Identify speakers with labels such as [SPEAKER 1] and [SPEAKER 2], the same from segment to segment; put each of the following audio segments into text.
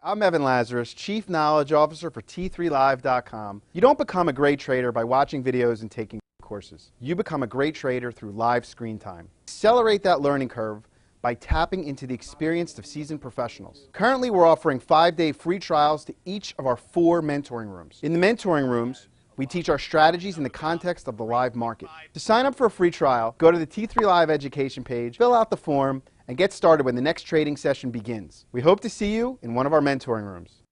[SPEAKER 1] I'm Evan Lazarus, Chief Knowledge Officer for T3Live.com. You don't become a great trader by watching videos and taking courses. You become a great trader through live screen time. Accelerate that learning curve by tapping into the experience of seasoned professionals. Currently, we're offering 5-day free trials to each of our 4 mentoring rooms. In the mentoring rooms, we teach our strategies in the context of the live market. To sign up for a free trial, go to the T3 Live education page, fill out the form, and get started when the next trading session begins. We hope to see you in one of our mentoring rooms.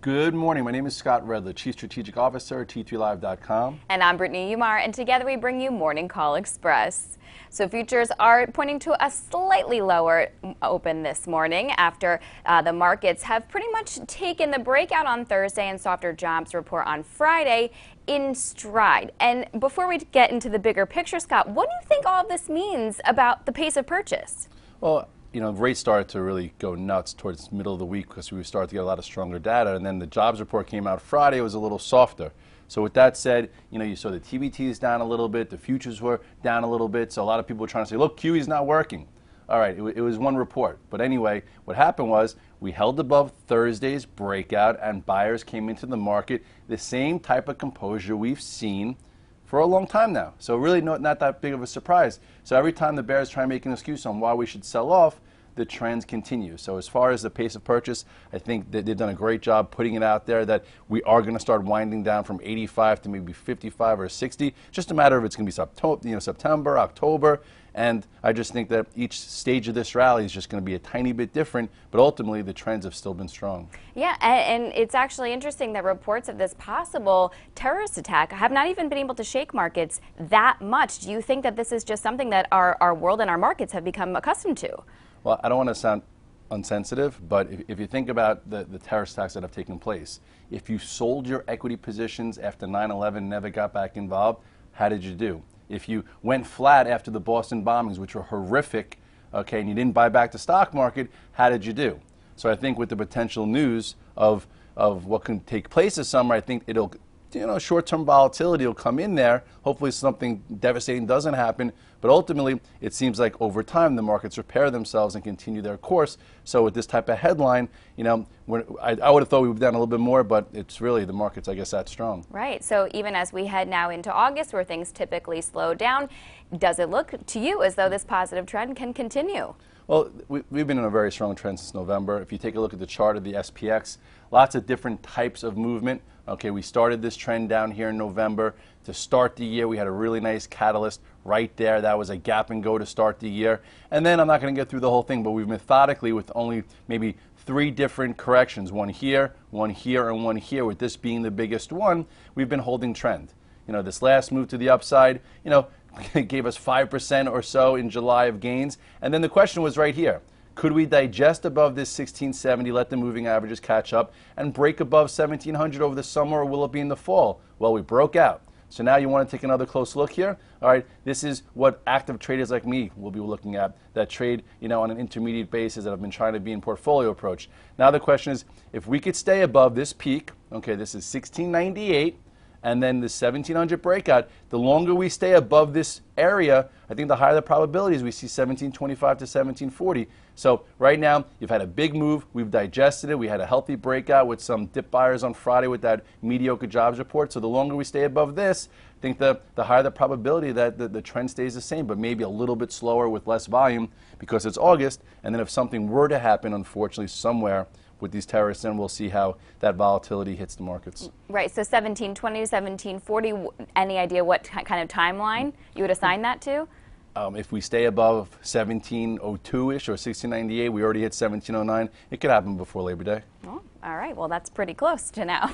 [SPEAKER 2] Good morning. My name is Scott Redler, Chief Strategic Officer at T3Live.com.
[SPEAKER 3] And I'm Brittany Umar, and together we bring you Morning Call Express. So futures are pointing to a slightly lower open this morning after the markets have pretty much taken the breakout on Thursday and softer jobs report on Friday in stride. And before we get into the bigger picture, Scott, what do you think all of this means about the pace of purchase?
[SPEAKER 2] Well, you know, rates started to really go nuts towards the middle of the week because we started to get a lot of stronger data, and then the jobs report came out Friday. It was a little softer. So with that said, you know, you saw the TBTs down a little bit, the futures were down a little bit, so a lot of people were trying to say, look, QE's not working. All right, it was one report. But anyway, what happened was we held above Thursday's breakout, and buyers came into the market the same type of composure we've seen for a long time now. So really not that big of a surprise. So every time the bears try to make an excuse on why we should sell off, the trends continue. So as far as the pace of purchase, I think that they've done a great job putting it out there that we are going to start winding down from 85 to maybe 55 or 60. Just a matter of it's going to be September, October, and I just think that each stage of this rally is just going to be a tiny bit different, but ultimately the trends have still been strong.
[SPEAKER 3] Yeah, and it's actually interesting that reports of this possible terrorist attack have not even been able to shake markets that much. Do you think that this is just something that our world and our markets have become accustomed to?
[SPEAKER 2] Well, I don't want to sound insensitive, but if you think about the terrorist attacks that have taken place, if you sold your equity positions after 9/11, never got back involved, how did you do? If you went flat after the Boston bombings, which were horrific, okay, and you didn't buy back the stock market, how did you do? So I think with the potential news of what can take place this summer, I think it'll, you know, short-term volatility will come in there. Hopefully something devastating doesn't happen. But ultimately, it seems like over time the markets repair themselves and continue their course. So with this type of headline, you know, I would have thought we would have done a little bit more, but it's really the markets, I guess, that strong.
[SPEAKER 3] Right. So even as we head now into August, where things typically slow down, does it look to you as though this positive trend can continue?
[SPEAKER 2] Well, we've been in a very strong trend since November. If you take a look at the chart of the SPX, lots of different types of movement. Okay, we started this trend down here in November. To start the year, we had a really nice catalyst right there. That was a gap and go to start the year. And then I'm not going to get through the whole thing, but we've methodically, with only maybe 3 different corrections, one here, and one here, with this being the biggest one, we've been holding trend. You know, this last move to the upside, you know, gave us 5% or so in July of gains. And then the question was right here. Could we digest above this 1670, let the moving averages catch up, and break above 1700 over the summer, or will it be in the fall? Well, we broke out. So now you want to take another close look here. All right, this is what active traders like me will be looking at, that trade, you know, on an intermediate basis, that have been trying to be in portfolio approach. Now the question is, if we could stay above this peak, okay, this is 1698, and then the 1700 breakout, the longer we stay above this area, I think the higher the probability is we see 1725 to 1740. So right now, you've had a big move. We've digested it. We had a healthy breakout with some dip buyers on Friday with that mediocre jobs report. So the longer we stay above this, I think the higher the probability that the trend stays the same, but maybe a little bit slower with less volume because it's August. And then if something were to happen, unfortunately, somewhere with these terrorists, then we'll see how that volatility hits the markets.
[SPEAKER 3] Right, so 1720 to 1740, any idea what kind of timeline you would assign that to?
[SPEAKER 2] If we stay above 1702-ish or 1698, we already hit 1709, it could happen before Labor Day.
[SPEAKER 3] Oh, all right, well, that's pretty close to now.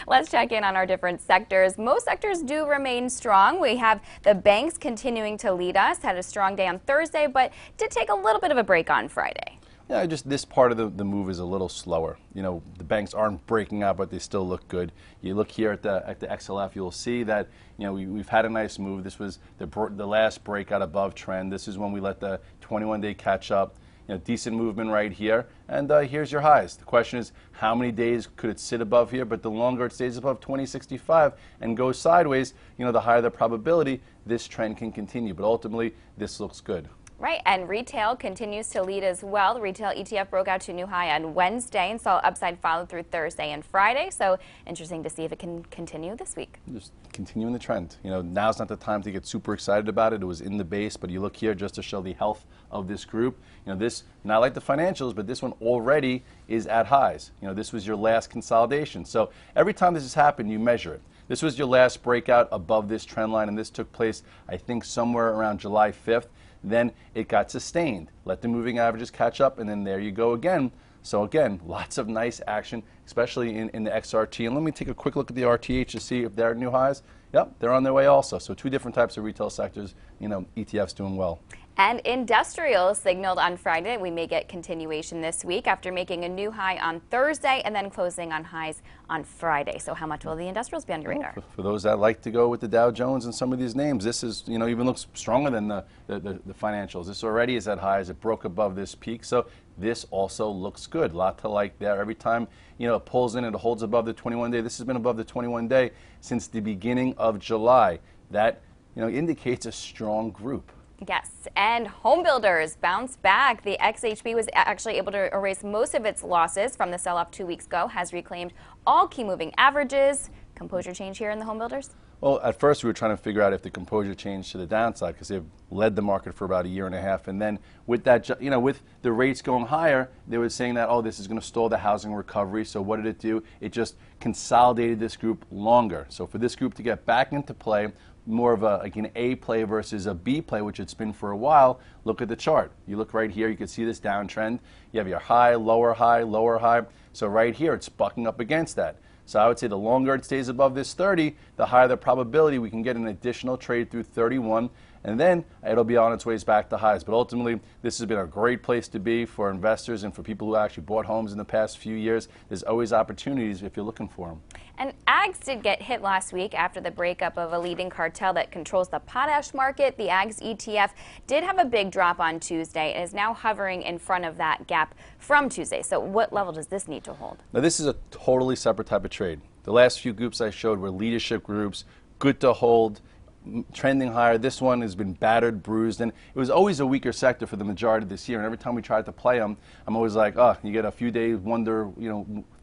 [SPEAKER 3] Let's check in on our different sectors. Most sectors do remain strong. We have the banks continuing to lead us, had a strong day on Thursday, but did take a little bit of a break on Friday.
[SPEAKER 2] Yeah, just this part of the move is a little slower. You know, the banks aren't breaking out, but they still look good. You look here at the XLF, you'll see that, you know, we've had a nice move. This was the last breakout above trend. This is when we let the 21-day catch up. decent movement right here, and here's your highs. The question is, how many days could it sit above here? But the longer it stays above 2065 and goes sideways, the higher the probability this trend can continue. But ultimately, this looks good.
[SPEAKER 3] Right, and retail continues to lead as well. The retail ETF broke out to a new high on Wednesday and saw upside follow through Thursday and Friday. So interesting to see if it can continue this week.
[SPEAKER 2] Just continuing the trend. Now's not the time to get super excited about it. It was in the base, but you look here just to show the health of this group. This, not like the financials, but this one already is at highs. This was your last consolidation. So every time this has happened, you measure it. This was your last breakout above this trend line, and this took place, I think, somewhere around July 5th. Then it got sustained. Let the moving averages catch up, and then there you go again. So again, lots of nice action, especially in the XRT. And let me take a quick look at the RTH to see if they're new highs. Yep, they're on their way also. So two different types of retail sectors, ETFs doing well.
[SPEAKER 3] And industrials signaled on Friday we may get continuation this week after making a new high on Thursday and then closing on highs on Friday. So how much will the industrials be on your radar?
[SPEAKER 2] For those that like to go with the Dow Jones and some of these names, this is, even looks stronger than the financials. This already is at highs. It broke above this peak. So this also looks good. A lot to like there. Every time, it pulls in and it holds above the 21-day. This has been above the 21-day since the beginning of July. That, indicates a strong group.
[SPEAKER 3] Yes, and home builders bounced back. The XHB was actually able to erase most of its losses from the sell-off 2 weeks ago, has reclaimed all key moving averages. Composure change here in the home builders?
[SPEAKER 2] Well, at first we were trying to figure out if the composure changed to the downside because they've led the market for about a year and a half. And then with that, with the rates going higher, they were saying that, oh, this is going to stall the housing recovery. So what did it do? It just consolidated this group longer. So for this group to get back into play, more of an A play versus a B play, which it's been for a while, look at the chart. You look right here, you can see this downtrend. You have your high, lower high, lower high. So right here, it's bucking up against that. So I would say the longer it stays above this 30, the higher the probability we can get an additional trade through 31, and then it'll be on its ways back to highs. But ultimately, this has been a great place to be for investors and for people who actually bought homes in the past few years. There's always opportunities if you're looking for them.
[SPEAKER 3] And ags did get hit last week after the breakup of a leading cartel that controls the potash market. The ags ETF did have a big drop on Tuesday and is now hovering in front of that gap from Tuesday. So what level does this need to hold?
[SPEAKER 2] Now this is a totally separate type of trade. The last few groups I showed were leadership groups, good to hold, trending higher. This one has been battered, bruised, and it was always a weaker sector for the majority of this year. And every time we tried to play them, I'm always like, oh, you get a few day wonder,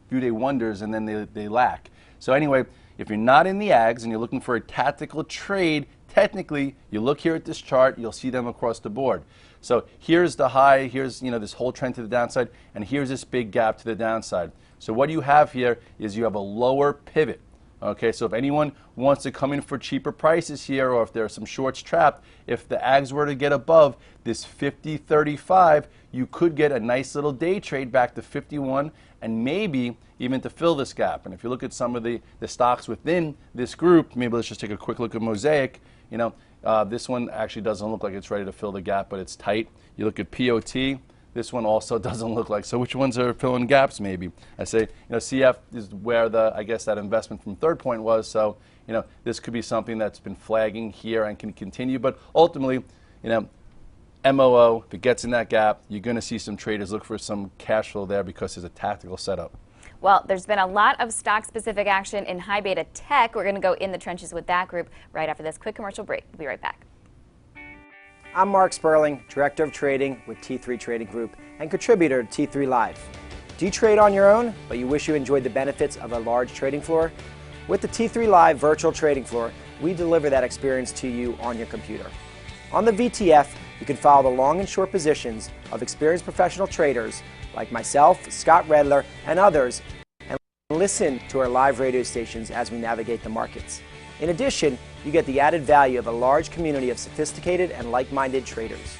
[SPEAKER 2] few day wonders, and then they lack. So anyway, if you're not in the ags and you're looking for a tactical trade, technically, you look here at this chart, you'll see them across the board. So here's the high, here's this whole trend to the downside, and here's this big gap to the downside. So what you have here is you have a lower pivot. Okay, so if anyone wants to come in for cheaper prices here, or if there are some shorts trapped, if the ags were to get above this 50.35, you could get a nice little day trade back to 51 and maybe even to fill this gap. And if you look at some of the stocks within this group, maybe let's just take a quick look at Mosaic. This one actually doesn't look like it's ready to fill the gap, but it's tight. You look at POT. This one also doesn't look like. So which ones are filling gaps maybe? I say, CF is where I guess that investment from Third Point was. So, this could be something that's been flagging here and can continue. But ultimately, MOO, if it gets in that gap, you're going to see some traders look for some cash flow there because there's a tactical setup.
[SPEAKER 3] Well, there's been a lot of stock-specific action in high beta tech. We're going to go in the trenches with that group right after this quick commercial break. We'll be right back.
[SPEAKER 4] I'm Mark Sperling, Director of Trading with T3 Trading Group and contributor to T3 Live. Do you trade on your own, but you wish you enjoyed the benefits of a large trading floor? With the T3 Live virtual trading floor, we deliver that experience to you on your computer. On the VTF, you can follow the long and short positions of experienced professional traders like myself, Scott Redler, and others, and listen to our live radio stations as we navigate the markets. In addition, you get the added value of a large community of sophisticated and like-minded traders.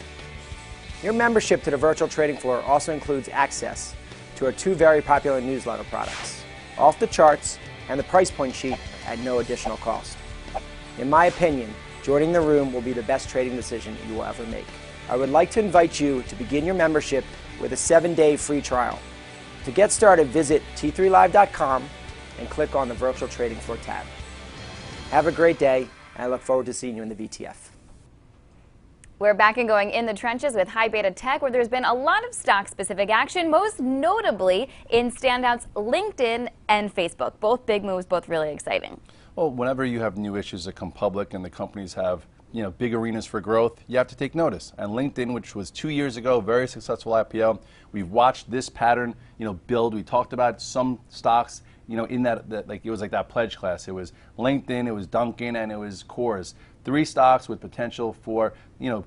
[SPEAKER 4] Your membership to the virtual trading floor also includes access to our two very popular newsletter products, Off the Charts and the Price Point Sheet at no additional cost. In my opinion, joining the room will be the best trading decision you will ever make. I would like to invite you to begin your membership with a 7-day free trial. To get started, visit t3live.com and click on the Virtual Trading Floor tab. Have a great day, and I look forward to seeing you in the VTF.
[SPEAKER 3] We're back and going in the trenches with high beta tech, where there's been a lot of stock-specific action, most notably in standouts LinkedIn and Facebook. Both big moves, both really exciting.
[SPEAKER 2] Well, whenever you have new issues that come public and the companies have big arenas for growth, you have to take notice. And LinkedIn, which was 2 years ago, very successful IPO, we've watched this pattern, build. We talked about some stocks, in that like it was like that pledge class. It was LinkedIn, it was Dunkin', and it was Coors. 3 stocks with potential for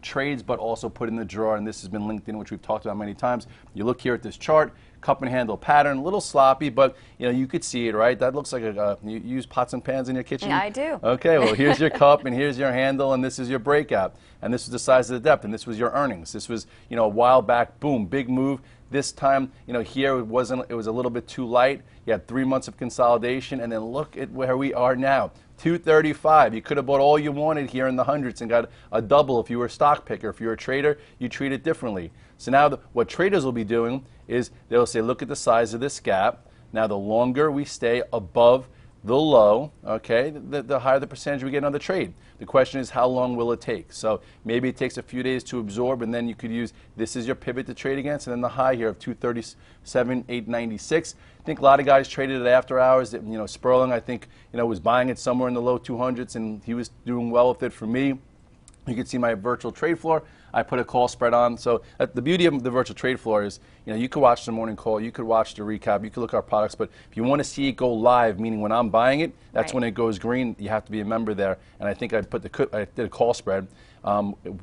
[SPEAKER 2] trades, but also put in the drawer. And this has been LinkedIn, which we've talked about many times. You look here at this chart, cup and handle pattern, a little sloppy, but you could see it, right? That looks like you use pots and pans in your kitchen?
[SPEAKER 3] Yeah, I do.
[SPEAKER 2] Okay, well, here's your cup and here's your handle, and this is your breakout, and this is the size of the depth, and this was your earnings. This was a while back, boom, big move. This time, here it was a little bit too light. You had 3 months of consolidation, and then look at where we are now. 235. You could have bought all you wanted here in the hundreds and got a double if you were a stock picker. If you're a trader, you treat it differently. So now what traders will be doing is they'll say, look at the size of this gap. Now the longer we stay above the low, okay, the higher the percentage we get on the trade. The question is, how long will it take? So maybe it takes a few days to absorb, and then you could use this as your pivot to trade against, and then the high here of 237,896. I think a lot of guys traded it after hours. Sperling, I think, was buying it somewhere in the low 200s, and he was doing well with it. For me, you can see my virtual trade floor. I put a call spread on. So the beauty of the virtual trade floor is, you could watch the morning call, you could watch the recap, you could look at our products, but if you want to see it go live, meaning when I'm buying it, that's
[SPEAKER 3] right.
[SPEAKER 2] When it goes green. You have to be a member there. And I think I did a call spread.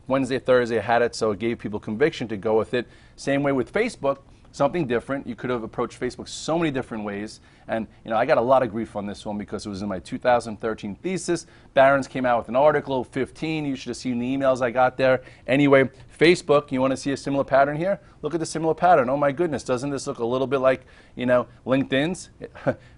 [SPEAKER 2] Wednesday, Thursday, I had it, so it gave people conviction to go with it. Same way with Facebook. Something different. You could have approached Facebook so many different ways. And I got a lot of grief on this one because it was in my 2013 thesis. Barron's came out with an article, 15. You should have seen the emails I got there. Anyway, Facebook, you want to see a similar pattern here? Look at the similar pattern. Oh my goodness, doesn't this look a little bit like, LinkedIn's?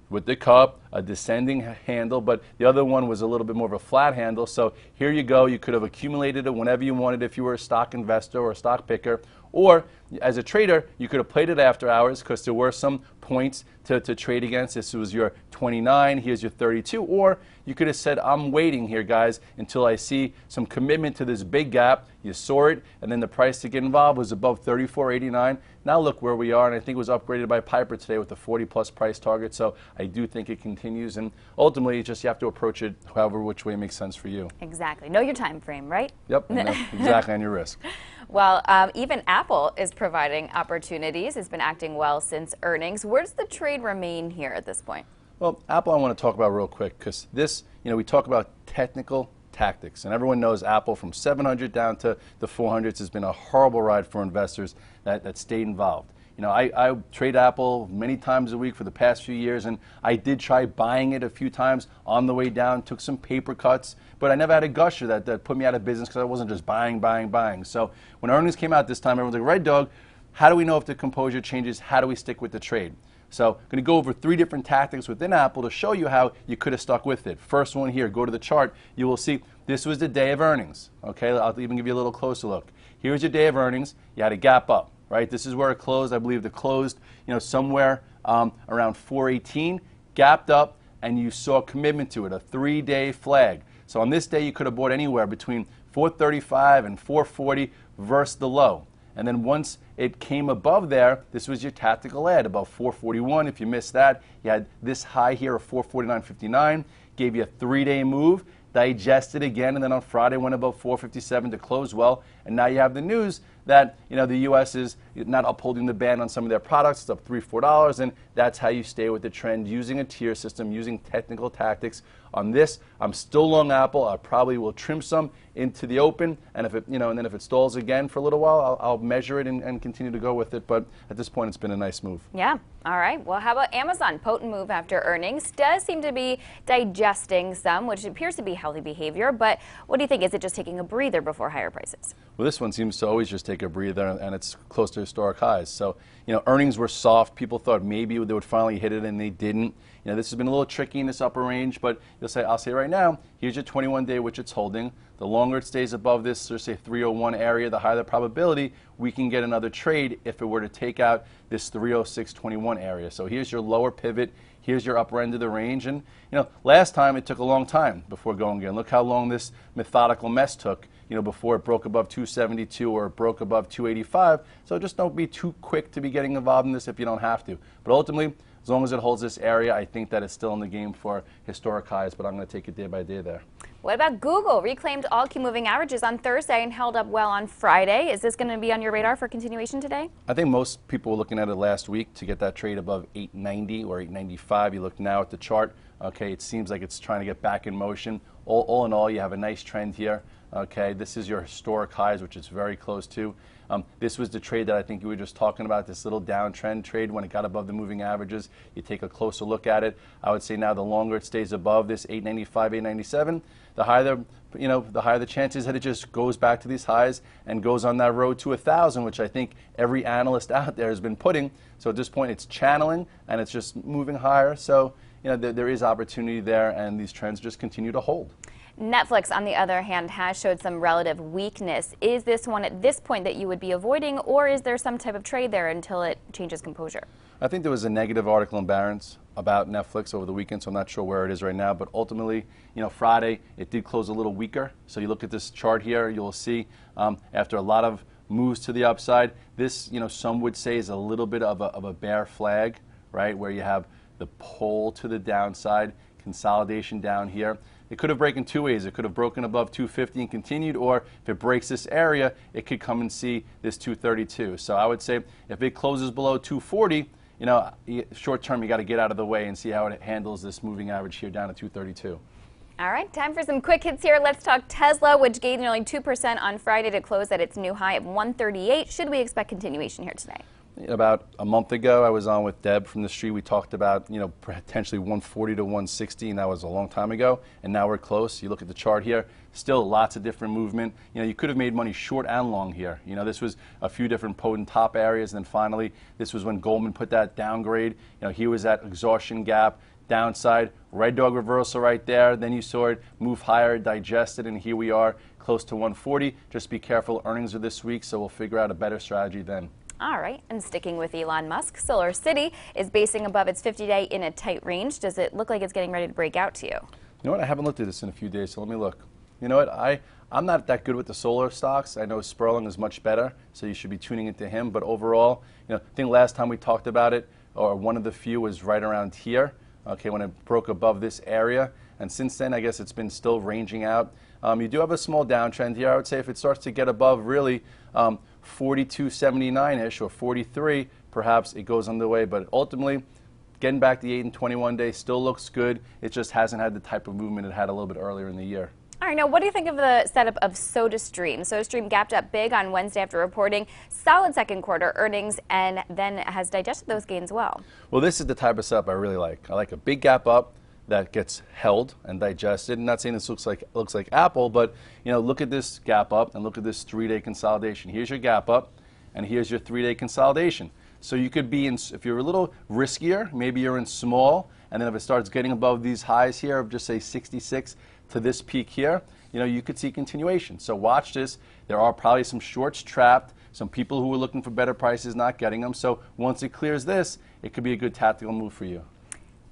[SPEAKER 2] With the cup, a descending handle, but the other one was a little bit more of a flat handle. So here you go. You could have accumulated it whenever you wanted if you were a stock investor or a stock picker. Or as a trader, you could have played it after hours because there were some points to trade against. This was your 29, here's your 32. Or you could have said, I'm waiting here, guys, until I see some commitment to this big gap. You saw it, and then the price to get involved was above 34.89. Now look where we are, and I think it was upgraded by Piper today with a 40-plus price target. So I do think it continues, and ultimately, you have to approach it however which way makes sense for you.
[SPEAKER 3] Exactly. Know your time frame, right?
[SPEAKER 2] Yep, exactly, on your risk.
[SPEAKER 3] Well, even Apple is providing opportunities. It's been acting well since earnings. Where does the trade remain here at this point?
[SPEAKER 2] Well, Apple I want to talk about real quick because this, we talk about technical tactics, and everyone knows Apple from 700 down to the 400s has been a horrible ride for investors that stayed involved. I trade Apple many times a week for the past few years, and I did try buying it a few times on the way down, took some paper cuts, but I never had a gusher that put me out of business because I wasn't just buying. So when earnings came out this time, everyone's like, Red Dog, how do we know if the composure changes? How do we stick with the trade? So I'm going to go over 3 different tactics within Apple to show you how you could have stuck with it. First one here, go to the chart. You will see this was the day of earnings. Okay, I'll even give you a little closer look. Here's your day of earnings. You had a gap up, right? This is where it closed. I believe it closed, somewhere around 418, gapped up, and you saw commitment to it, a 3-day flag. So on this day, you could have bought anywhere between 435 and 440 versus the low. And then once it came above there, this was your tactical add, about 441. If you missed that, you had this high here of 449.59, gave you a 3-day move, digested again, and then on Friday went above 457 to close well. And now you have the news that the U.S. is not upholding the ban on some of their products. It's up $3, $4, and that's how you stay with the trend, using a tier system, using technical tactics. On this, I'm still long Apple. I probably will trim some into the open, and if it, and then if it stalls again for a little while, I'll measure it and continue to go with it. But at this point, it's been a nice move.
[SPEAKER 3] Yeah. All right. Well, how about Amazon? Potent move after earnings. Does seem to be digesting some, which appears to be healthy behavior. But what do you think? Is it just taking a breather before higher prices?
[SPEAKER 2] Well, this one seems to always just take a breather, and it's close to historic highs. So, earnings were soft. People thought maybe they would finally hit it, and they didn't. This has been a little tricky in this upper range, but I'll say right now, here's your 21-day, which it's holding. The longer it stays above this, let's say 301 area, the higher the probability we can get another trade if it were to take out this 306.21 area. So here's your lower pivot. here's your upper end of the range. And last time it took a long time before going again. Look how long this methodical mess took, before it broke above 272 or it broke above 285. So just don't be too quick to be getting involved in this if you don't have to. But ultimately, as long as it holds this area, I think that it's still in the game for historic highs, but I'm going to take it day by day there.
[SPEAKER 3] What about Google? Reclaimed all key moving averages on Thursday and held up well on Friday. Is this going to be on your radar for continuation today?
[SPEAKER 2] I think most people were looking at it last week to get that trade above 890 or 895. You look now at the chart. Okay, it seems like it's trying to get back in motion. All in all, you have a nice trend here. Okay, this is your historic highs, which it's very close to. This was the trade that I think you were just talking about, this little downtrend trade when it got above the moving averages. You take a closer look at it. I would say now the longer it stays above this 895, 897, the higher the chances that it just goes back to these highs and goes on that road to 1,000, which I think every analyst out there has been putting. So at this point, it's channeling and it's just moving higher. So there is opportunity there, and these trends just continue to hold.
[SPEAKER 3] Netflix, on the other hand, has showed some relative weakness. Is this one at this point that you would be avoiding, or is there some type of trade there until it changes composure?
[SPEAKER 2] I think there was a negative article in Barron's about Netflix over the weekend, so I'm not sure where it is right now. But ultimately, Friday, it did close a little weaker. So you look at this chart here, you'll see after a lot of moves to the upside, this, some would say is a little bit of a bear flag, right, where you have the pull to the downside, consolidation down here. It could have broken two ways. It could have broken above 250 and continued, or if it breaks this area, it could come and see this 232. So I would say if it closes below 240, short term, you got to get out of the way and see how it handles this moving average here down to 232.
[SPEAKER 3] All right, time for some quick hits here. Let's talk Tesla, which gained nearly 2% on Friday to close at its new high of 138. Should we expect continuation here today?
[SPEAKER 2] About a month ago, I was on with Deb from the street. We talked about, potentially 140 to 160, and that was a long time ago. And now we're close. You look at the chart here, still lots of different movement. You could have made money short and long here. This was a few different potent top areas, and then finally, this was when Goldman put that downgrade. He was at exhaustion gap, downside, red dog reversal right there. Then you saw it move higher, digested, and here we are, close to 140. Just be careful. Earnings are this week, so we'll figure out a better strategy then.
[SPEAKER 3] All right, and sticking with Elon Musk, SolarCity is basing above its 50-day in a tight range. Does it look like it's getting ready to break out to you?
[SPEAKER 2] You know what? I haven't looked at this in a few days, so let me look. You know what? I'm not that good with the solar stocks. I know Sperling is much better, so you should be tuning into him. But overall, I think last time we talked about it, or one of the few, was right around here, okay, when it broke above this area. And since then, I guess it's been still ranging out. You do have a small downtrend here. I would say if it starts to get above really 42.79-ish or 43, perhaps it goes underway. But ultimately, getting back the 8 and 21 day still looks good. It just hasn't had the type of movement it had a little bit earlier in the year.
[SPEAKER 3] All right, now what do you think of the setup of SodaStream? SodaStream gapped up big on Wednesday after reporting solid second quarter earnings and then has digested those gains well.
[SPEAKER 2] Well, this is the type of setup I really like. I like a big gap up that gets held and digested. I'm not saying this looks like Apple, but look at this gap up and look at this 3-day consolidation. Here's your gap up, and here's your 3-day consolidation. So you could be in, if you're a little riskier, maybe you're in small, and then if it starts getting above these highs here of just say 66 to this peak here, you could see continuation. So watch this. There are probably some shorts trapped, some people who are looking for better prices not getting them. So once it clears this, it could be a good tactical move for you.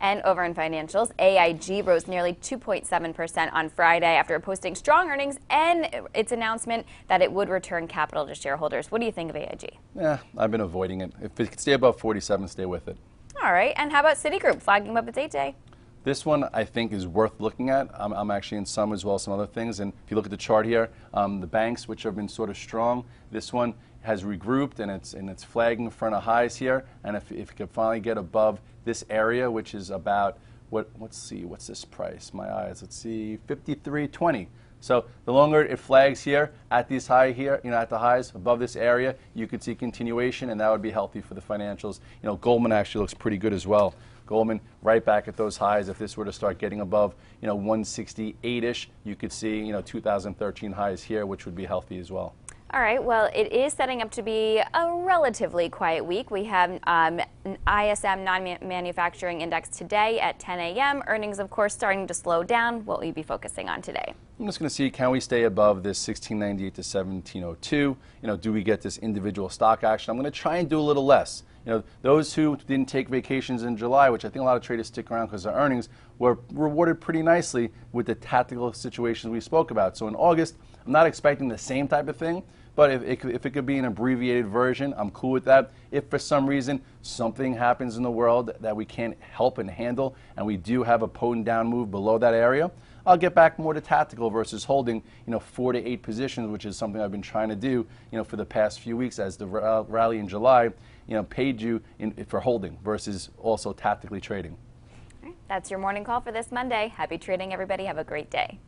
[SPEAKER 3] And over in financials, AIG rose nearly 2.7% on Friday after posting strong earnings and its announcement that it would return capital to shareholders. What do you think of AIG?
[SPEAKER 2] Yeah, I've been avoiding it. If it could stay above 47, stay with it.
[SPEAKER 3] All right, and how about Citigroup flagging up its 8-day?
[SPEAKER 2] This one I think is worth looking at. I'm actually in some as well as some other things. And if you look at the chart here, the banks, which have been sort of strong, this one has regrouped and it's flagging in front of highs here. And if it can finally get above this area, which is about, let's see, what's this price? My eyes, let's see, 53.20. So the longer it flags here at these high here, at the highs above this area, you could see continuation, and that would be healthy for the financials. Goldman actually looks pretty good as well. Goldman right back at those highs. If this were to start getting above, 168-ish, you could see, 2013 highs here, which would be healthy as well.
[SPEAKER 3] All right, well, it is setting up to be a relatively quiet week. We have an ISM non-manufacturing index today at 10 a.m. Earnings, of course, starting to slow down. What will you be focusing on today?
[SPEAKER 2] I'm just going to see, can we stay above this 1698 to 1702? Do we get this individual stock action? I'm going to try and do a little less. You know, those who didn't take vacations in July, which I think a lot of traders stick around because of earnings, were rewarded pretty nicely with the tactical situations we spoke about. So in August, I'm not expecting the same type of thing, but if it could be an abbreviated version, I'm cool with that. If for some reason something happens in the world that we can't help and handle, and we do have a potent down move below that area, I'll get back more to tactical versus holding, 4 to 8 positions, which is something I've been trying to do, for the past few weeks as the rally in July, paid you for holding versus also tactically trading.
[SPEAKER 3] All right, that's your morning call for this Monday. Happy trading, everybody. Have a great day.